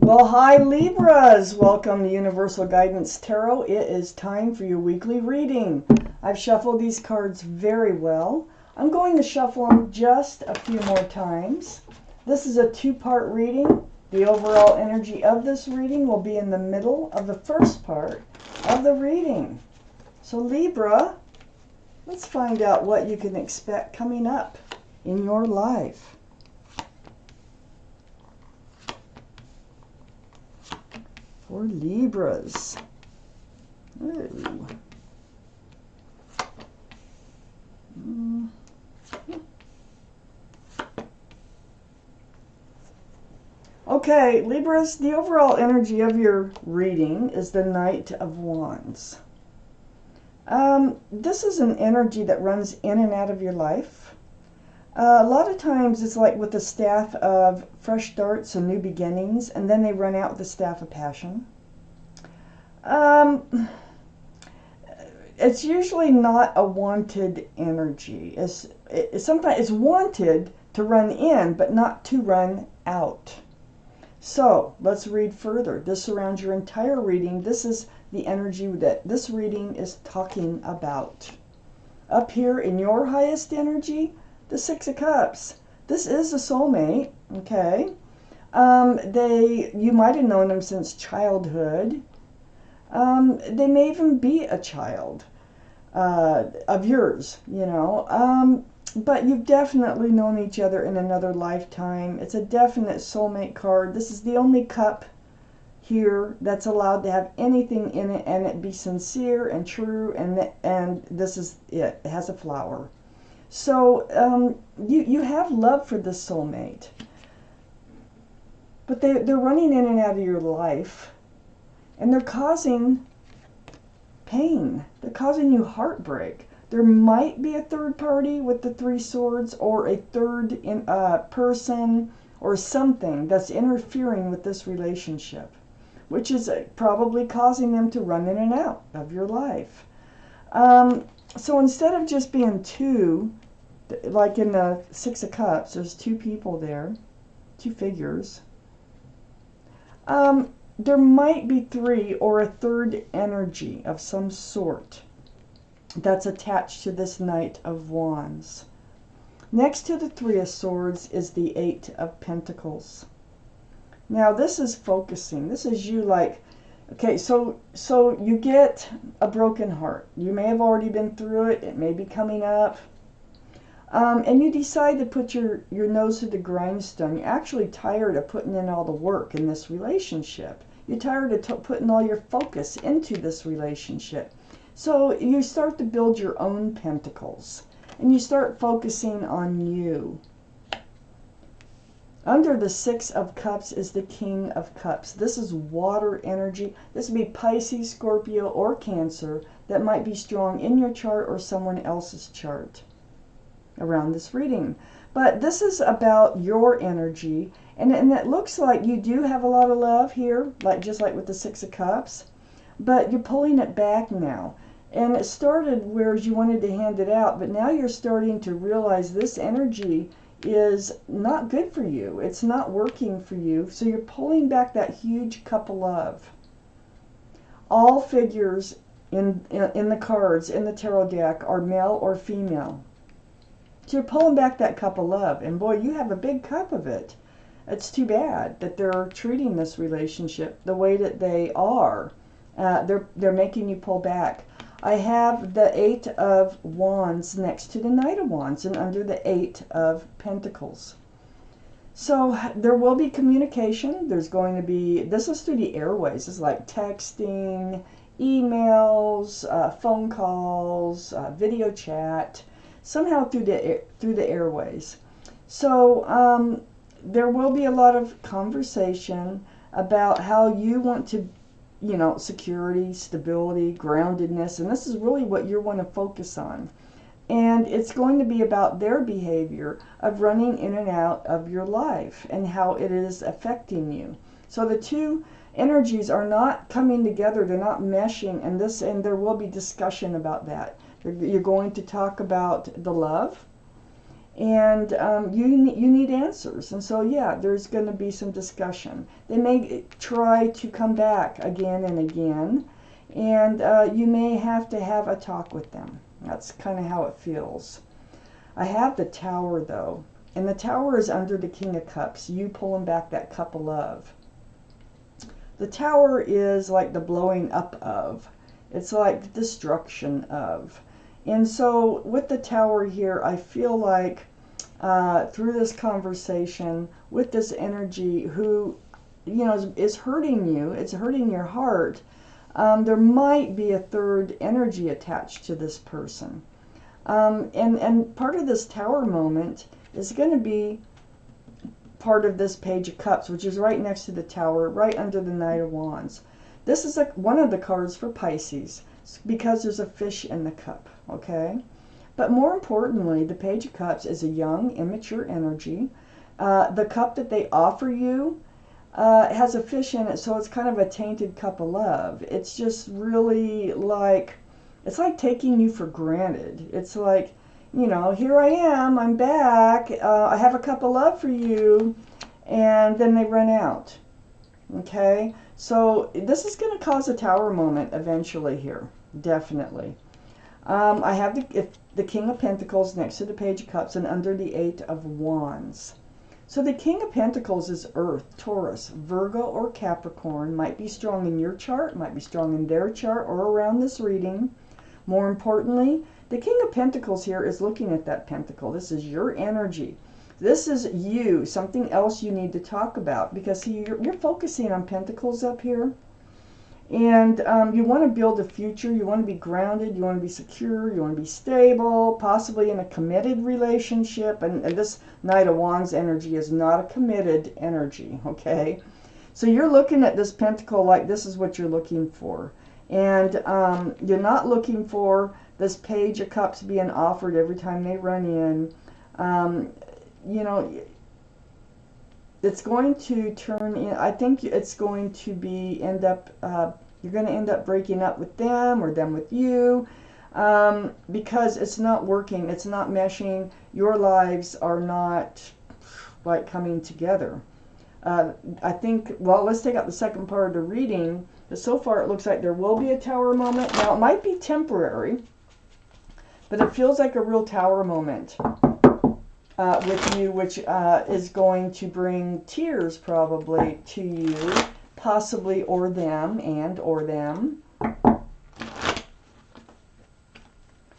Well, hi Libras! Welcome to Universal Guidance Tarot. It is time for your weekly reading. I've shuffled these cards very well. I'm going to shuffle them just a few more times. This is a two-part reading. The overall energy of this reading will be in the middle of the first part of the reading. So Libra, let's find out what you can expect coming up in your life. For Libras. Ooh. Okay, Libras, the overall energy of your reading is the Knight of Wands. This is an energy that runs in and out of your life. A lot of times it's like with the staff of fresh starts and new beginnings, and then they run out with the staff of passion. It's usually not a wanted energy. Sometimes it's wanted to run in, but not to run out. So let's read further. This surrounds your entire reading. This is the energy that this reading is talking about. Up here in your highest energy, the Six of Cups. This is a soulmate, okay? You might have known them since childhood. They may even be a child of yours, you know. But you've definitely known each other in another lifetime. It's a definite soulmate card. This is the only cup here that's allowed to have anything in it and it be sincere and true, and this is it. It has a flower. So you have love for this soulmate, but they're running in and out of your life, and they're causing pain. They're causing you heartbreak. There might be a third party with the Three Swords, or a third person or something that's interfering with this relationship, which is probably causing them to run in and out of your life. So instead of just being two, like in the Six of Cups, there's two people there, two figures. There might be three or a third energy of some sort that's attached to this Knight of Wands. Next to the Three of Swords is the Eight of Pentacles. Now this is focusing. This is you like, okay, so you get a broken heart. You may have already been through it. It may be coming up. And you decide to put your nose to the grindstone. You're actually tired of putting in all the work in this relationship. You're tired of putting all your focus into this relationship. So you start to build your own pentacles. And you start focusing on you. Under the Six of Cups is the King of Cups. This is water energy. This would be Pisces, Scorpio, or Cancer that might be strong in your chart or someone else's chart around this reading. But this is about your energy, and it looks like you do have a lot of love here, just like with the Six of Cups, but you're pulling it back now. And it started whereas you wanted to hand it out, but now you're starting to realize this energy is not good for you. It's not working for you, so you're pulling back that huge cup of love. All figures in the cards in the tarot deck are male or female. So you're pulling back that cup of love, and boy, you have a big cup of it. It's too bad that they're treating this relationship the way that they are. They're making you pull back. I have the Eight of Wands next to the Knight of Wands and under the Eight of Pentacles. So there will be communication. There's going to be, this is through the airways. It's like texting, emails, phone calls, video chat, somehow through the airways. So there will be a lot of conversation about how you want to, you know, security, stability, groundedness, and this is really what you want to focus on. And it's going to be about their behavior of running in and out of your life and how it is affecting you. So the two energies are not coming together, they're not meshing, and there will be discussion about that. You're going to talk about the love, And you need answers. And so, yeah, there's going to be some discussion. They may try to come back again and again, and you may have to have a talk with them. That's kind of how it feels. I have the Tower, though, and the Tower is under the King of Cups, you pulling back that cup of love. The Tower is like the blowing up of. It's like the destruction of. And so with the Tower here, I feel like through this conversation with this energy who, you know, is hurting you, it's hurting your heart, there might be a third energy attached to this person. And part of this Tower moment is going to be part of this Page of Cups, which is right next to the Tower, right under the Knight of Wands. This is one of the cards for Pisces because there's a fish in the cup, okay? But more importantly, the Page of Cups is a young, immature energy. The cup that they offer you has a fish in it, so it's kind of a tainted cup of love. It's just really like, it's like taking you for granted. It's like, you know, here I am, I'm back, I have a cup of love for you, and then they run out. Okay? So this is going to cause a Tower moment eventually here, definitely. I have the King of Pentacles next to the Page of Cups and under the 8 of Wands. So the King of Pentacles is Earth, Taurus, Virgo, or Capricorn. Might be strong in your chart, might be strong in their chart, or around this reading. More importantly, the King of Pentacles here is looking at that pentacle. This is your energy. This is you, something else you need to talk about. Because see, you're focusing on Pentacles up here. And you want to build a future. You want to be grounded. You want to be secure. You want to be stable, possibly in a committed relationship. And this Knight of Wands energy is not a committed energy, okay? So you're looking at this pentacle like this is what you're looking for. And you're not looking for this Page of Cups being offered every time they run in. You know, it's going to turn in, I think it's going to be, you're going to end up breaking up with them or them with you because it's not working, it's not meshing, your lives are not like coming together. I think, well, let's take out the second part of the reading. But so far it looks like there will be a Tower moment. Now it might be temporary, but it feels like a real Tower moment with you, which is going to bring tears probably to you, possibly, or them, or them.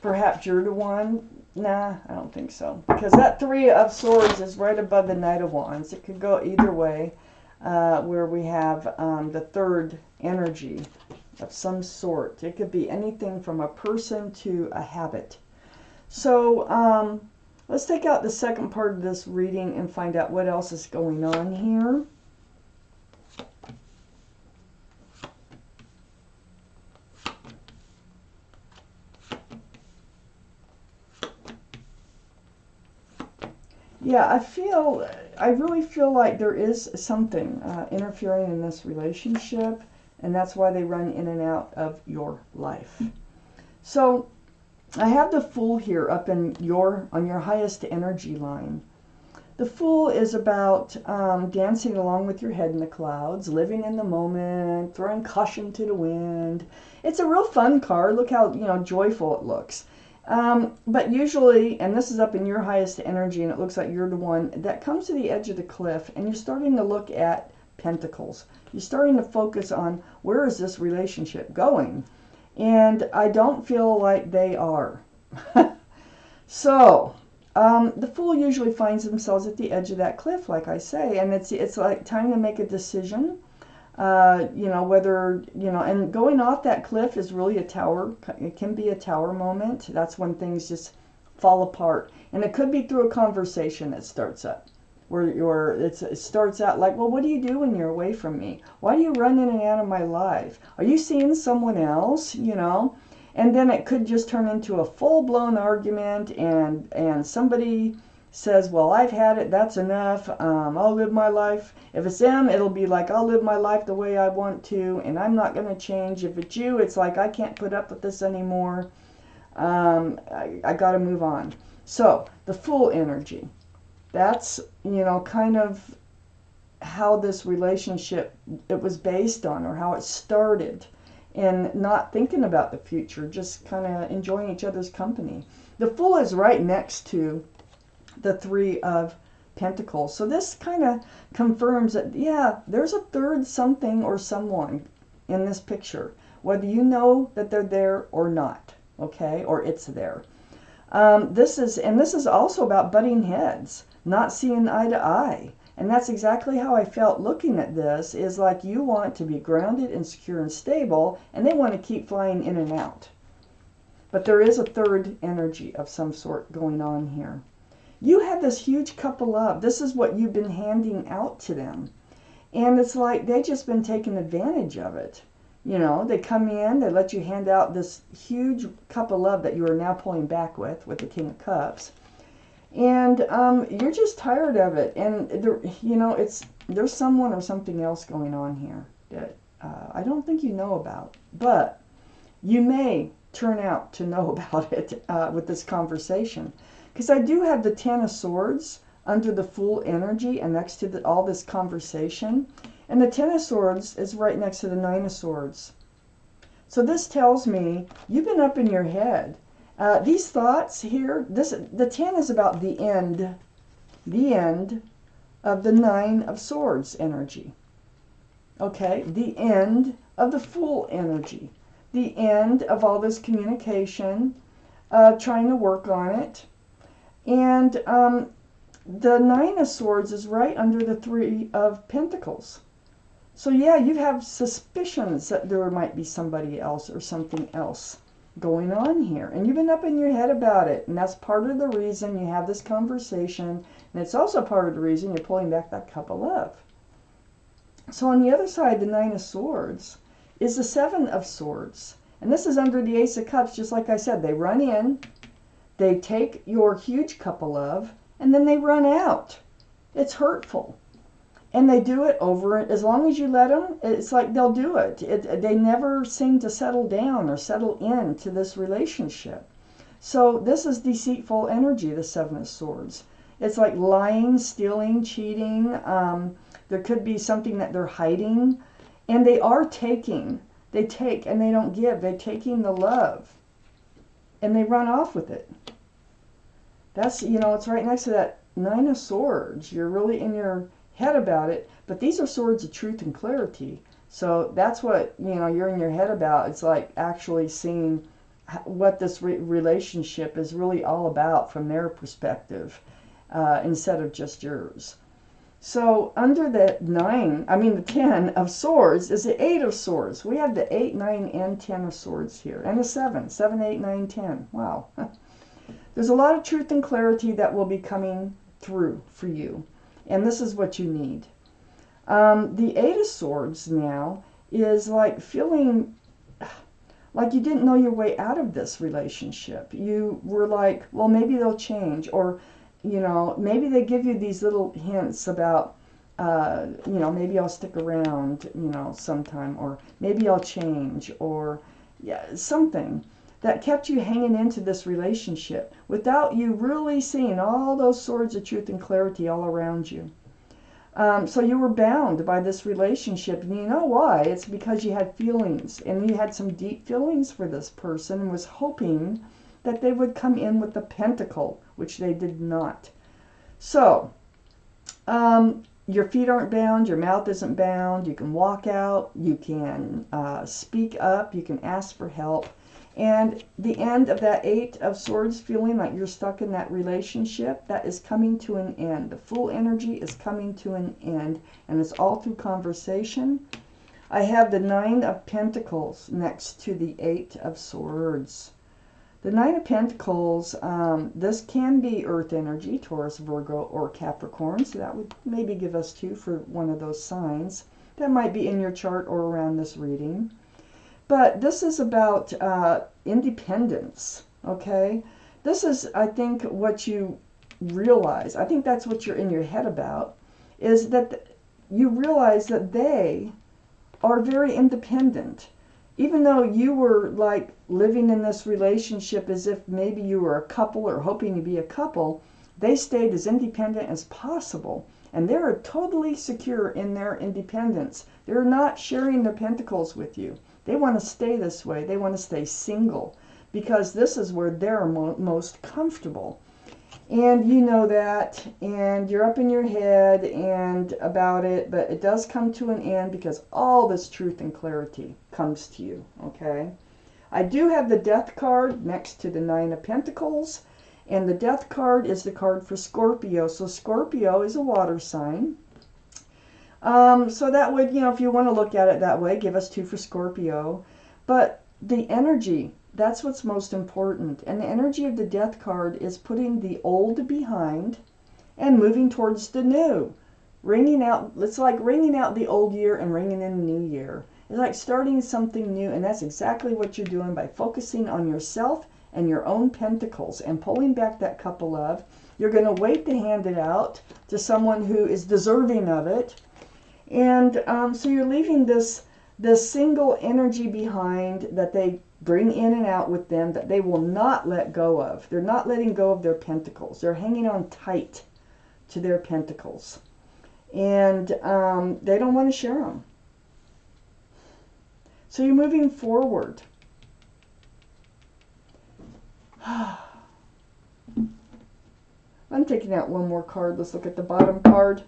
Perhaps you're the one. Nah, I don't think so. Because that Three of Swords is right above the Knight of Wands. It could go either way, where we have the third energy of some sort. It could be anything from a person to a habit. So let's take out the second part of this reading and find out what else is going on here. Yeah, I really feel like there is something interfering in this relationship, and that's why they run in and out of your life. So I have the Fool here up in on your highest energy line. The Fool is about dancing along with your head in the clouds, living in the moment, throwing caution to the wind. It's a real fun card. Look how, you know, joyful it looks. But usually, and this is up in your highest energy, and it looks like you're the one that comes to the edge of the cliff, and you're starting to look at Pentacles. You're starting to focus on where is this relationship going? And I don't feel like they are. So, the Fool usually finds themselves at the edge of that cliff, like I say, and it's like time to make a decision. You know, whether, you know, and going off that cliff is really a Tower. It can be a Tower moment. That's when things just fall apart. And it could be through a conversation that starts up. Where it starts out like, well, what do you do when you're away from me? Why do you run in and out of my life? Are you seeing someone else? You know? And then it could just turn into a full-blown argument, and somebody says, well, I've had it, that's enough, I'll live my life. If it's them, it'll be like, I'll live my life the way I want to, and I'm not going to change. If it's you, it's like, I can't put up with this anymore. I got to move on. So the Fool energy, that's, you know, kind of how this relationship, it was based on, or how it started, and not thinking about the future, just kind of enjoying each other's company. The Fool is right next to the Three of Pentacles. So this kind of confirms that, yeah, there's a third something or someone in this picture, whether you know that they're there or not, okay, or it's there. This is also about butting heads, not seeing eye to eye. And that's exactly how I felt looking at this, is like you want to be grounded and secure and stable, and they want to keep flying in and out. But there is a third energy of some sort going on here. You have this huge cup of love. This is what you've been handing out to them. And it's like they've just been taking advantage of it. You know, they come in, they let you hand out this huge cup of love that you are now pulling back with the King of Cups. And you're just tired of it. And, you know, there's someone or something else going on here that I don't think you know about. But you may turn out to know about it with this conversation. Because I do have the Ten of Swords under the Fool energy and next to all this conversation. And the Ten of Swords is right next to the Nine of Swords. So this tells me you've been up in your head. These thoughts here, the 10 is about the end of the Nine of Swords energy. Okay, the end of the Fool energy. The end of all this communication, trying to work on it. And the Nine of Swords is right under the Three of Pentacles. So yeah, you have suspicions that there might be somebody else or something else going on here. And you've been up in your head about it. And that's part of the reason you have this conversation. And it's also part of the reason you're pulling back that cup of love. So on the other side, the Nine of Swords is the Seven of Swords. And this is under the Ace of Cups, just like I said. They run in, they take your huge cup of love, and then they run out. It's hurtful. And they do it over, as long as you let them, it's like they'll do it. They never seem to settle down or settle into this relationship. So this is deceitful energy, the Seven of Swords. It's like lying, stealing, cheating. There could be something that they're hiding. And they are taking. They take and they don't give. They're taking the love. And they run off with it. That's, you know, it's right next to that Nine of Swords. You're really in your head about it, but these are swords of truth and clarity. So that's what, you know, you're in your head about. It's like actually seeing what this relationship is really all about from their perspective, instead of just yours. So under the the 10 of Swords is the Eight of Swords. We have the 8, 9, and 10 of Swords here, and the 7, 7, 8, 9, 10. Wow. There's a lot of truth and clarity that will be coming through for you. And this is what you need. The Eight of Swords now is like feeling like you didn't know your way out of this relationship. You were like, well, maybe they'll change. Or, you know, maybe they give you these little hints about, you know, maybe I'll stick around, you know, sometime. Or maybe I'll change. Or yeah, something that kept you hanging into this relationship without you really seeing all those swords of truth and clarity all around you. So you were bound by this relationship, and you know why? It's because you had feelings, and you had some deep feelings for this person, and was hoping that they would come in with the Pentacle, which they did not. So, your feet aren't bound, your mouth isn't bound, you can walk out, you can speak up, you can ask for help. And the end of that Eight of Swords, feeling like you're stuck in that relationship, that is coming to an end. The Fool energy is coming to an end, and it's all through conversation. I have the Nine of Pentacles next to the Eight of Swords. The Nine of Pentacles, this can be Earth energy, Taurus, Virgo, or Capricorn, so that would maybe give us 2 for one of those signs. That might be in your chart or around this reading. But this is about independence, okay? This is, I think, what you realize. I think that's what you're in your head about, is that you realize that they are very independent. even though you were like living in this relationship as if maybe you were a couple or hoping to be a couple, they stayed as independent as possible. And they're totally secure in their independence. They're not sharing their pentacles with you. They want to stay this way. They want to stay single because this is where they're most comfortable. And you know that, and you're up in your head and about it, but it does come to an end because all this truth and clarity comes to you, okay? I do have the Death card next to the Nine of Pentacles, and the Death card is the card for Scorpio. So Scorpio is a water sign. So that would, you know, if you want to look at it that way, give us 2 for Scorpio. But the energy, that's what's most important. And the energy of the Death card is putting the old behind and moving towards the new. Ringing out, it's like ringing out the old year and ringing in the new year. It's like starting something new, and that's exactly what you're doing by focusing on yourself and your own pentacles and pulling back that cup of love. You're going to wait to hand it out to someone who is deserving of it. And so you're leaving this single energy behind that they bring in and out with them that they will not let go of. They're not letting go of their pentacles. They're hanging on tight to their pentacles. And they don't want to share them. So you're moving forward. I'm taking out one more card. Let's look at the bottom card.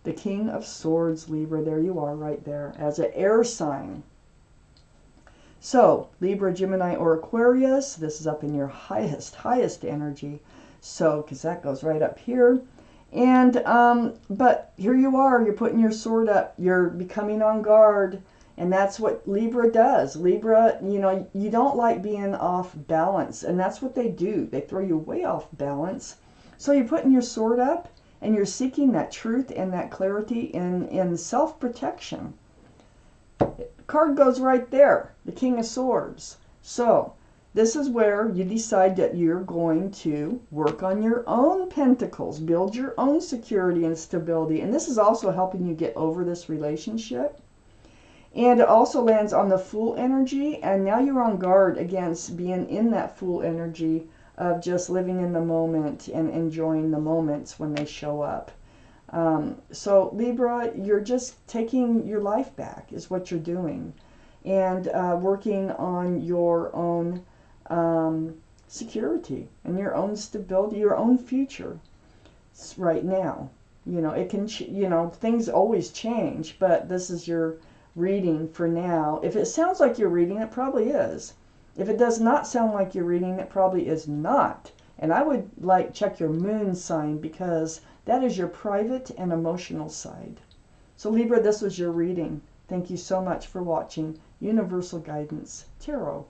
The King of Swords, Libra. There you are right there as an air sign. So, Libra, Gemini, or Aquarius, this is up in your highest energy. So, because that goes right up here. And, but here you are, you're putting your sword up. You're becoming on guard. And that's what Libra does. Libra, you know, you don't like being off balance. And that's what they do. They throw you way off balance. So you're putting your sword up and you're seeking that truth and that clarity in self-protection. Card goes right there, the King of Swords. So this is where you decide that you're going to work on your own pentacles, build your own security and stability. And this is also helping you get over this relationship. And it also lands on the Fool energy, and now you're on guard against being in that Fool energy of just living in the moment and enjoying the moments when they show up. So Libra, you're just taking your life back is what you're doing, and working on your own security and your own stability, your own future right now. You know, it can, you know, things always change, but this is your reading for now. If it sounds like you're reading, it probably is. If it does not sound like you're reading, it probably is not. And I would like check your moon sign, because that is your private and emotional side. So Libra, this was your reading. Thank you so much for watching Universal Guidance Tarot.